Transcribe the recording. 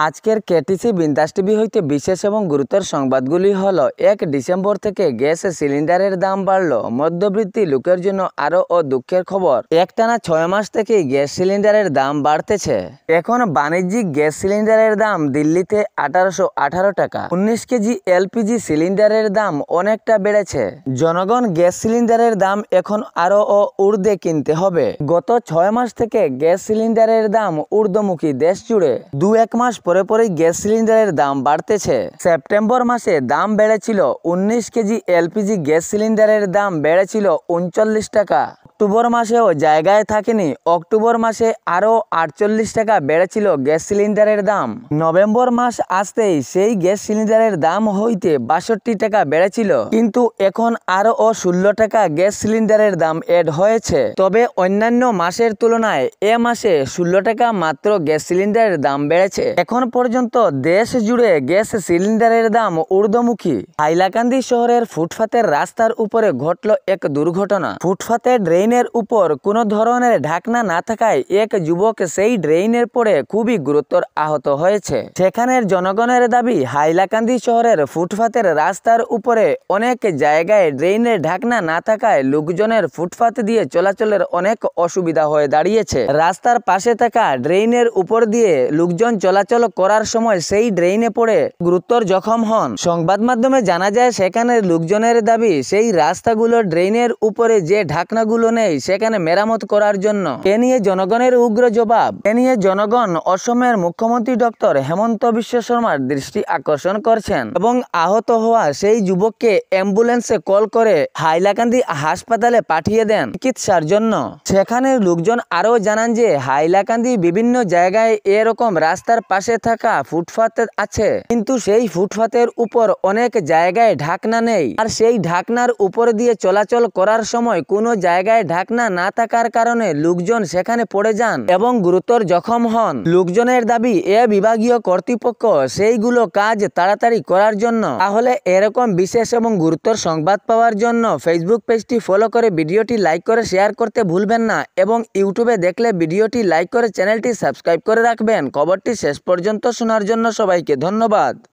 আজকের কেটিসি বিন্দাস টিভি হইতে বিশেষ এবং গুরুতর সংবাদগুলি হলো 1 ডিসেম্বর থেকে গ্যাস সিলিন্ডারের দাম বাড়ল। মধ্যবিত্ত লোকের জন্য আরও দুঃখের খবর। একটানা 6 মাস থেকেই গ্যাস সিলিন্ডারের দাম বাড়তেছে। এখন বাণিজ্যিক গ্যাস সিলিন্ডারের দাম দিল্লিতে 1818 টাকা। 19 কেজি এলপিজি সিলিন্ডারের দাম অনেকটা বেড়েছে। জনগণ গ্যাস সিলিন্ডারের দাম এখন আরও ঊর্ধ্বে কিনতে হবে। গত 6 মাস থেকে গ্যাস সিলিন্ডারের দাম ঊর্ধ্বমুখী। দেশ জুড়ে 2-1 মাস পরে পরেই গ্যাস সিলিন্ডারের দাম বাড়তেছে। সেপ্টেম্বর মাসে দাম বেড়েছিল। 19 কেজি এলপিজি গ্যাস সিলিন্ডারের দাম বেড়েছিল 39 টাকা। অক্টোবর মাসেও জায়গায় থাকেনি। অক্টোবর মাসে আরও 48 টাকা বেড়েছিল গ্যাস সিলিন্ডারের দাম। নভেম্বর মাস আসতেই সেই গ্যাস সিলিন্ডারের দাম হইতে 62 টাকা বেড়েছিল, কিন্তু এখন আরও 16 টাকা গ্যাস সিলিন্ডারের দাম এড হয়েছে। তবে অন্যান্য মাসের তুলনায় এ মাসে 16 টাকা মাত্র গ্যাস সিলিন্ডারের দাম বেড়েছে। এখন পর্যন্ত দেশ জুড়ে গ্যাস সিলিন্ডারের দাম ঊর্ধ্বমুখী। হাইলাকান্দি শহরের ফুটপাতের রাস্তার উপরে ঘটল এক দুর্ঘটনা। ফুটপাতে ড্রেনের উপর কোনো ধরনের ঢাকনা না থাকায় এক যুবক সেই ড্রেনের পড়ে খুবই গুরুতর আহত হয়েছে। সেখানের জনগণের দাবি, হাইলাকান্দি শহরের ফুটপাতের রাস্তার উপরে অনেক জায়গায় ড্রেনের ঢাকনা না থাকায় লোকজনের ফুটপাত দিয়ে চলাচলের অনেক অসুবিধা হয়ে দাঁড়িয়েছে। রাস্তার পাশে থাকা ড্রেনের উপর দিয়ে লোকজন চলাচল করার সময় সেই ড্রেনে পড়ে গুরুতর জখম হন। সংবাদ মাধ্যমে জানা যায়, সেখানের লোকজনের দাবি, সেই রাস্তাগুলো ড্রেনের উপরে যে ঢাকনাগুলো নেই সেখানে মেরামত করার জন্য। এ নিয়ে জনগণের উগ্র জবাব। এ নিয়ে জনগণ অসমের মুখ্যমন্ত্রী ডক্টর হেমন্ত বিশ্ব শর্মার দৃষ্টি আকর্ষণ করছেন এবং আহত হওয়া সেই যুবককে অ্যাম্বুলেন্সে কল করে হাইলাকান্দি হাসপাতালে পাঠিয়ে দেন চিকিৎসার জন্য। সেখানের লোকজন আরও জানান যে হাইলাকান্দি বিভিন্ন জায়গায় এরকম রাস্তার পাশে থাকা ফুটপাত আছে, কিন্তু সেই ফুটপাতের উপর অনেক জায়গায় ঢাকনা নেই। আর সেই ঢাকনার উপর দিয়ে চলাচল করার সময় কোনো জায়গায় ঢাকনা না থাকার কারণে লোকজন সেখানে পড়ে যান এবং গুরুতর জখম হন। লোকজনের দাবি, এ বিভাগীয় কর্তৃপক্ষ সেইগুলো কাজ তাড়াতাড়ি করার জন্য। তাহলে এরকম বিশেষ এবং গুরুতর সংবাদ পাওয়ার জন্য ফেসবুক পেজটি ফলো করে ভিডিওটি লাইক করে শেয়ার করতে ভুলবেন না এবং ইউটিউবে দেখলে ভিডিওটি লাইক করে চ্যানেলটি সাবস্ক্রাইব করে রাখবেন। খবরটি শেষ পর্যন্ত শোনার জন্য সবাইকে ধন্যবাদ।